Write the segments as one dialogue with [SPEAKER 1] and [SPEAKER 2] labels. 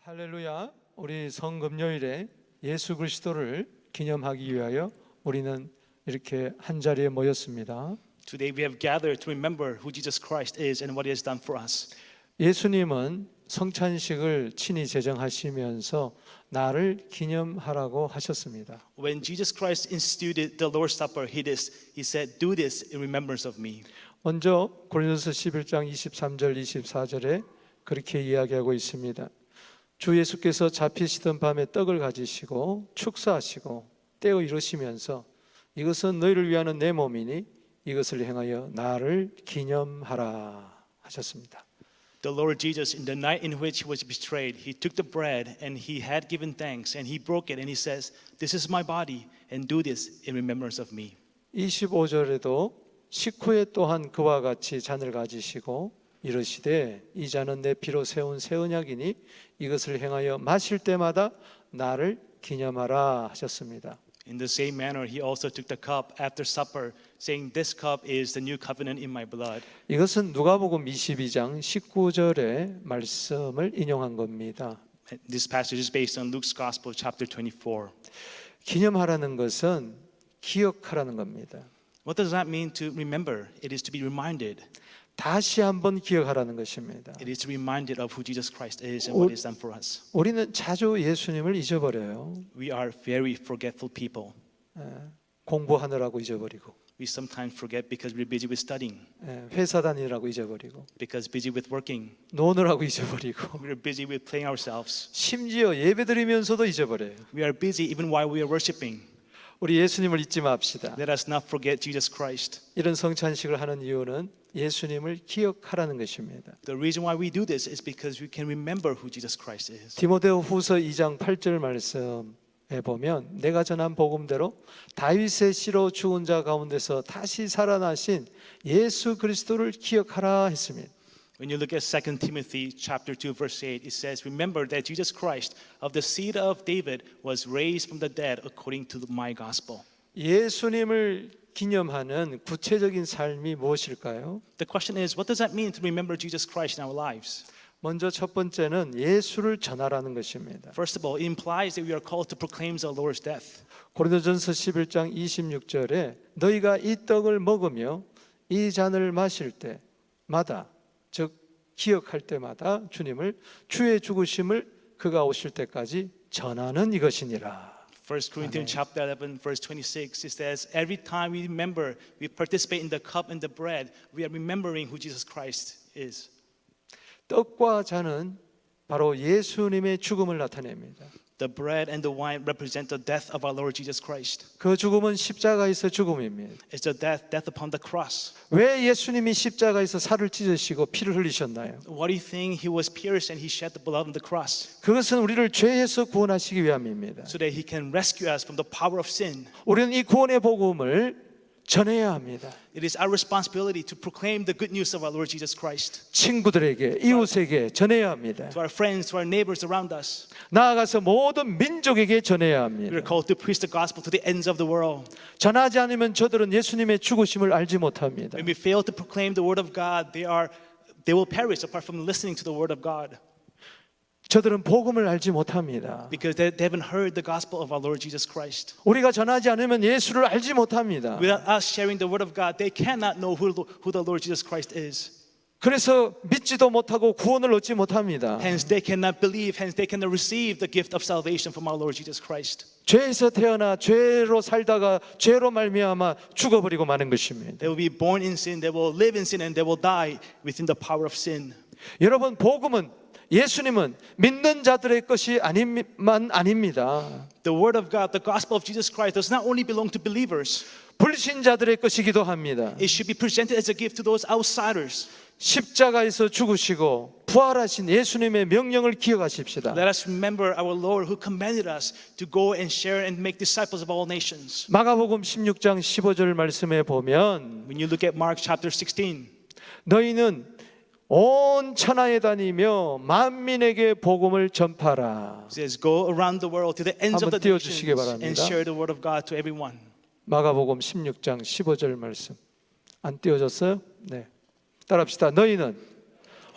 [SPEAKER 1] 할렐루야. 우리 성금요일에 예수 그리스도를 기념하기 위하여 우리는 이렇게 한 자리에 모였습니다.
[SPEAKER 2] Today we have gathered to remember who Jesus Christ is and what He has done for us.
[SPEAKER 1] 예수님은 성찬식을 친히 제정하시면서 나를 기념하라고 하셨습니다.
[SPEAKER 2] When Jesus Christ instituted the Lord's Supper, He said, "Do this in remembrance of me."
[SPEAKER 1] 먼저 고린도서 11장 23절 24절에 그렇게 이야기하고 있습니다. 주 예수께서 잡히시던 밤에 떡을 가지시고 축사하시고 떼어 이르시면서 이것은 너희를 위하는 내 몸이니 이것을 행하여 나를 기념하라 하셨습니다.
[SPEAKER 2] The Lord Jesus, in the night in which He was betrayed, He took the bread and He had given thanks and He broke it and He says, "This is my body and do this in remembrance of me."
[SPEAKER 1] 25절에도 식후에 또한 그와 같이 잔을 가지시고 이르시되 이 잔은 내 피로 세운 새 언약이니 이것을 행하여 마실 때마다 나를 기념하라 하셨습니다.
[SPEAKER 2] In the same manner, He also took the cup after supper, saying, "This cup is the new covenant in my blood."
[SPEAKER 1] 이것은 누가복음 22장 19절의 말씀을 인용한 겁니다.
[SPEAKER 2] This passage is based on Luke's Gospel, chapter 24.
[SPEAKER 1] 기념하라는 것은 기억하라는 겁니다.
[SPEAKER 2] What does that mean to remember? It is to be reminded.
[SPEAKER 1] 다시 한번 기억하라는 것입니다.
[SPEAKER 2] It is to be reminded of who Jesus Christ is and what He has done for us.
[SPEAKER 1] 우리는 자주 예수님을 잊어버려요.
[SPEAKER 2] We are very forgetful people.
[SPEAKER 1] 공부하느라고 잊어버리고,
[SPEAKER 2] We sometimes forget because we're busy with studying,
[SPEAKER 1] 회사 다니느라고 잊어버리고,
[SPEAKER 2] because busy with working.
[SPEAKER 1] 노느라고 잊어버리고,
[SPEAKER 2] We're busy with playing ourselves.
[SPEAKER 1] 심지어 예배드리면서도 잊어버려요.
[SPEAKER 2] We are busy even while we are worshiping.
[SPEAKER 1] 우리 예수님을 잊지 맙시다.
[SPEAKER 2] Let us not forget Jesus Christ.
[SPEAKER 1] 이런 성찬식을 하는 이유는 예수님을 기억하라는 것입니다.
[SPEAKER 2] The reason why we do this is because we can remember who Jesus Christ is.
[SPEAKER 1] 디모데후 후서 2장 8절 말씀에 보면 내가 전한 복음대로 다윗의 씨로 죽은 자 가운데서 다시 살아나신 예수 그리스도를 기억하라 했습니다.
[SPEAKER 2] When you look at 2 Timothy chapter 2 verse 8, it says, "Remember that Jesus Christ of the seed of David was raised from the dead according to my gospel."
[SPEAKER 1] 예수님을 기념하는 구체적인 삶이 무엇일까요?
[SPEAKER 2] The question is, what does that mean to remember Jesus Christ in our lives?
[SPEAKER 1] 먼저 첫 번째는 예수를 전하라는 것입니다.
[SPEAKER 2] First of all, it implies that we are called to proclaim the Lord's death.
[SPEAKER 1] 고린도전서 11장 26절에 너희가 이 떡을 먹으며 이 잔을 마실 때마다 즉 기억할 때마다 주님을 주의 죽으심을 그가 오실 때까지 전하는 이것이니라.
[SPEAKER 2] 1 Corinthians chapter 11 verse 26, it says, "Every time we remember, we participate in the cup and the bread, we are remembering who Jesus Christ is."
[SPEAKER 1] 떡과 잔은 바로 예수님의 죽음을 나타냅니다.
[SPEAKER 2] The bread and the wine represent the death of our Lord Jesus Christ.
[SPEAKER 1] 그 죽음은 십자가에서 죽음입니다.
[SPEAKER 2] It's the death upon the cross.
[SPEAKER 1] 왜 예수님이 십자가에서 살을 찢으시고 피를 흘리셨나요?
[SPEAKER 2] What do you think? He was pierced and He shed the blood on the cross
[SPEAKER 1] 그것은 우리를 죄에서 구원하시기 위함입니다.
[SPEAKER 2] so that He can rescue us from the power of sin.
[SPEAKER 1] 우리는 이 구원의 복음을 전해야 합니다.
[SPEAKER 2] It is our responsibility to proclaim the good news of our Lord Jesus Christ
[SPEAKER 1] 친구들에게, 이웃에게 전해야 합니다.
[SPEAKER 2] to our friends, to our neighbors around us.
[SPEAKER 1] 나아가서 모든 민족에게 전해야
[SPEAKER 2] We are
[SPEAKER 1] 합니다.
[SPEAKER 2] called to preach the gospel to the ends of the world.
[SPEAKER 1] 전하지 않으면 저들은 예수님의 죽으심을 알지 못합니다.
[SPEAKER 2] When we fail to proclaim the word of God, they will perish apart from listening to the word of God
[SPEAKER 1] 저들은 복음을 알지 못합니다.
[SPEAKER 2] because they haven't heard the gospel of our Lord Jesus Christ.
[SPEAKER 1] 우리가 전하지 않으면 예수를 알지 못합니다.
[SPEAKER 2] Without us sharing the word of God, they cannot know who the Lord Jesus Christ is.
[SPEAKER 1] 그래서 믿지도 못하고 구원을 얻지 못합니다.
[SPEAKER 2] Hence, they cannot believe. Hence, they cannot receive the gift of salvation from our Lord Jesus Christ.
[SPEAKER 1] 죄에서 태어나 죄로 살다가 죄로 말미암아 죽어버리고 마는 것입니다.
[SPEAKER 2] They will be born in sin. They will live in sin, and they will die within the power of sin.
[SPEAKER 1] 여러분, 복음은 예수님은 믿는 자들의 것이 아니만 아닙니다.
[SPEAKER 2] The word of God, the gospel of Jesus Christ, does not only belong to believers.
[SPEAKER 1] 불신자들의 것이기도 합니다.
[SPEAKER 2] It should be presented as a gift to those outsiders.
[SPEAKER 1] 십자가에서 죽으시고 부활하신 예수님의 명령을 기억하십시다.
[SPEAKER 2] Let us remember our Lord who commanded us to go and share and make disciples of all nations.
[SPEAKER 1] 마가복음 16장 15절 말씀에 보면
[SPEAKER 2] When you look at Mark chapter 16,
[SPEAKER 1] 너희는 온 천하에 다니며 만민에게 복음을 전파라.
[SPEAKER 2] it says, "Go around the world to the ends of
[SPEAKER 1] 한번
[SPEAKER 2] the
[SPEAKER 1] 띄워주시기
[SPEAKER 2] nations
[SPEAKER 1] 바랍니다.
[SPEAKER 2] and share the word of God to everyone."
[SPEAKER 1] 마가복음 16장 15절 말씀 안 띄워졌어요? 네, 따라합시다. 너희는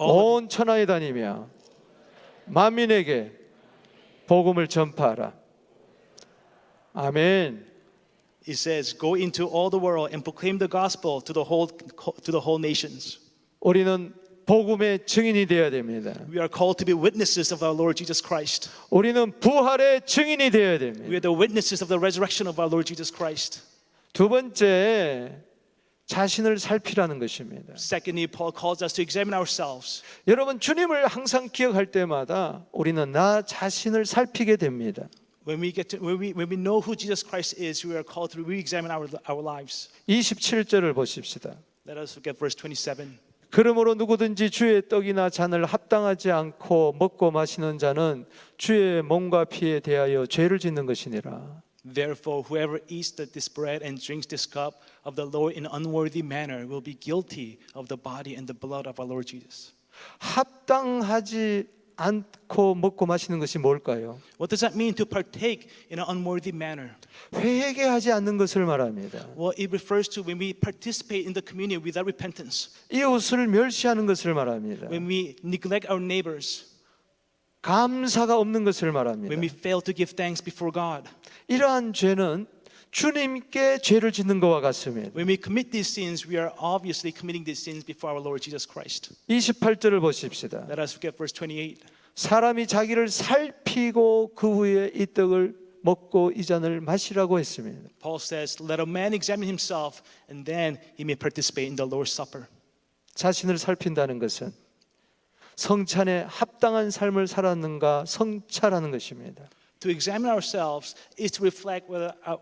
[SPEAKER 1] 온 천하에 다니며 만민에게 복음을 전파하라. 아멘.
[SPEAKER 2] It says, "Go into all the world and proclaim the gospel to the whole nations."
[SPEAKER 1] 우리는 복음의 증인이 되어야 됩니다.
[SPEAKER 2] We are called to be witnesses of our Lord Jesus Christ.
[SPEAKER 1] 우리는 부활의 증인이 되어야
[SPEAKER 2] We
[SPEAKER 1] 됩니다.
[SPEAKER 2] are the witnesses of the resurrection of our Lord Jesus Christ.
[SPEAKER 1] 두 번째, 자신을 살피라는 것입니다.
[SPEAKER 2] Secondly, Paul calls us to examine ourselves.
[SPEAKER 1] 여러분, 주님을 항상 기억할 때마다 우리는 나 자신을 살피게 됩니다.
[SPEAKER 2] When we know who Jesus Christ is, we are called to re-examine our lives.
[SPEAKER 1] 27절을 보십시다.
[SPEAKER 2] Let us look at verse 27.
[SPEAKER 1] 그러므로 누구든지 주의 떡이나 잔을 합당하지 않고 먹고 마시는 자는 주의 몸과 피에 대하여 죄를 짓는 것이니라.
[SPEAKER 2] Therefore, whoever eats this bread and drinks this cup of the Lord in an unworthy manner will be guilty of the body and the blood of our Lord Jesus.
[SPEAKER 1] 합당하지 않고 먹고 마시는 것이 뭘까요?
[SPEAKER 2] What does that mean to partake in an unworthy manner?
[SPEAKER 1] 회개하지 않는 것을 말합니다.
[SPEAKER 2] Well, it refers to when we participate in the communion without repentance,
[SPEAKER 1] 이웃을 멸시하는 것을 말합니다.
[SPEAKER 2] when we neglect our neighbors,
[SPEAKER 1] 감사가 없는 것을 말합니다.
[SPEAKER 2] when we fail to give thanks before God.
[SPEAKER 1] 이러한 죄는 주님께 죄를 짓는 것과 같습니다.
[SPEAKER 2] When we commit these sins, we are obviously committing these sins before our Lord Jesus Christ.
[SPEAKER 1] 28절을 보십시다.
[SPEAKER 2] Let us look at verse 28.
[SPEAKER 1] 사람이 자기를 살피고 그 후에 이 떡을 먹고 이 잔을 마시라고 했습니다.
[SPEAKER 2] Paul says, "Let a man examine himself, and then he may participate in the Lord's Supper."
[SPEAKER 1] 자신을 살핀다는 것은 성찬에 합당한 삶을 살았는가 성찰하는 것입니다.
[SPEAKER 2] To examine ourselves is to reflect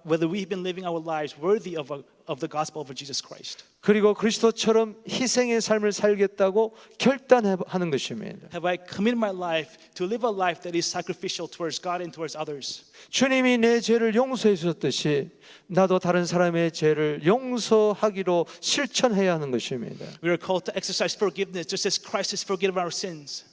[SPEAKER 2] whether we've been living our lives worthy of the gospel of Jesus Christ.
[SPEAKER 1] 그리고 그리스도처럼 희생의 삶을 살겠다고 결단하는 것입니다.
[SPEAKER 2] Have I committed my life to live a life that is sacrificial towards God and towards others?
[SPEAKER 1] 주님이 내 죄를 용서해 주셨듯이 나도 다른 사람의 죄를 용서하기로 실천해야 하는 것입니다.
[SPEAKER 2] We are called to exercise forgiveness just as Christ has forgiven our sins.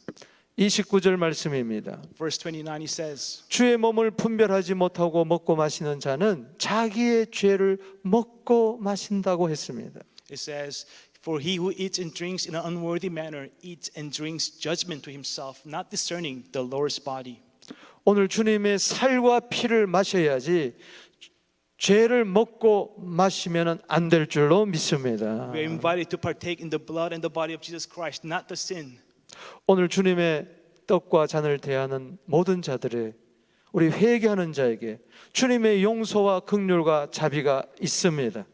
[SPEAKER 1] 29절 말씀입니다.
[SPEAKER 2] Verse 29 he says,
[SPEAKER 1] 주의 몸을 분별하지 못하고 먹고 마시는 자는 자기의 죄를 먹고 마신다고 했습니다.
[SPEAKER 2] it says, "For he who eats and drinks in an unworthy manner eats and drinks judgment to himself, not discerning the Lord's body."
[SPEAKER 1] 오늘 주님의 살과 피를 마셔야지 죄를 먹고 마시면 안 될 줄로 믿습니다.
[SPEAKER 2] We are invited to partake in the blood and the body of Jesus Christ, not the sin.
[SPEAKER 1] 오늘 주님의 떡과 잔을 대하는 모든 자들의 우리 회개하는 자에게 주님의 용서와 긍휼과 자비가 있습니다.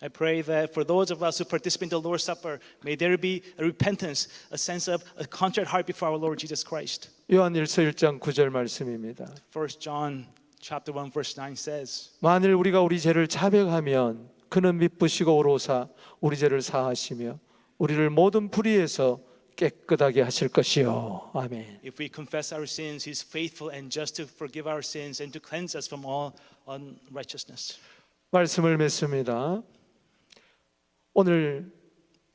[SPEAKER 2] I pray that for those of us who participate in the Lord's Supper, may there be a repentance, a sense of a contrite heart before our Lord Jesus Christ.
[SPEAKER 1] 요한일서 1장 9절 말씀입니다.
[SPEAKER 2] 1 John chapter 1 verse 9 says,
[SPEAKER 1] 만일 우리가 우리 죄를 자백하면 그는 미쁘시고 오로사 우리 죄를 사하시며 우리를 모든 불의에서 깨끗하게 하실 것이요. 아멘.
[SPEAKER 2] if we confess our sins, he is faithful and just to forgive our sins and to cleanse us from all unrighteousness.
[SPEAKER 1] 말씀을 맺습니다. 오늘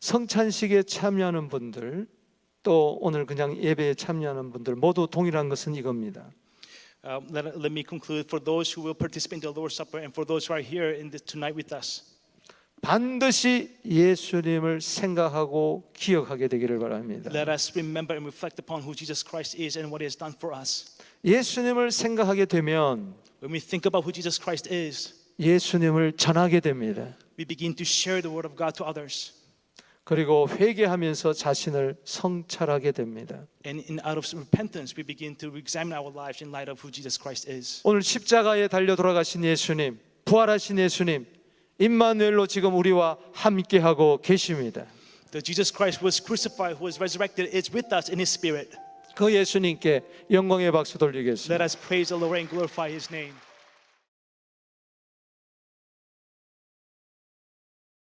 [SPEAKER 1] 성찬식에 참여하는 분들 또 오늘 그냥 예배에 참여하는 분들 모두 동일한 것은 이겁니다.
[SPEAKER 2] Let me conclude for those who will participate in the Lord's Supper and for those who are here tonight with us.
[SPEAKER 1] 반드시 예수님을 생각하고 기억하게 되기를 바랍니다.
[SPEAKER 2] Let us remember and reflect upon who Jesus Christ is and what he has done for us.
[SPEAKER 1] 예수님을 생각하게 되면
[SPEAKER 2] When we think about who Jesus Christ is,
[SPEAKER 1] 예수님을 전하게 됩니다.
[SPEAKER 2] we begin to share the word of God to others.
[SPEAKER 1] 그리고 회개하면서 자신을 성찰하게 됩니다.
[SPEAKER 2] And out of repentance, we begin to examine our lives in light of who Jesus Christ is.
[SPEAKER 1] 오늘 십자가에 달려 돌아가신 예수님, 부활하신 예수님, 임마누엘로 지금 우리와 함께하고 계십니다.
[SPEAKER 2] The Jesus Christ was crucified, who was resurrected, is with us in his spirit.
[SPEAKER 1] 그 예수님께 영광의 박수 돌리겠습니다.
[SPEAKER 2] Let us praise the Lord and glorify his name.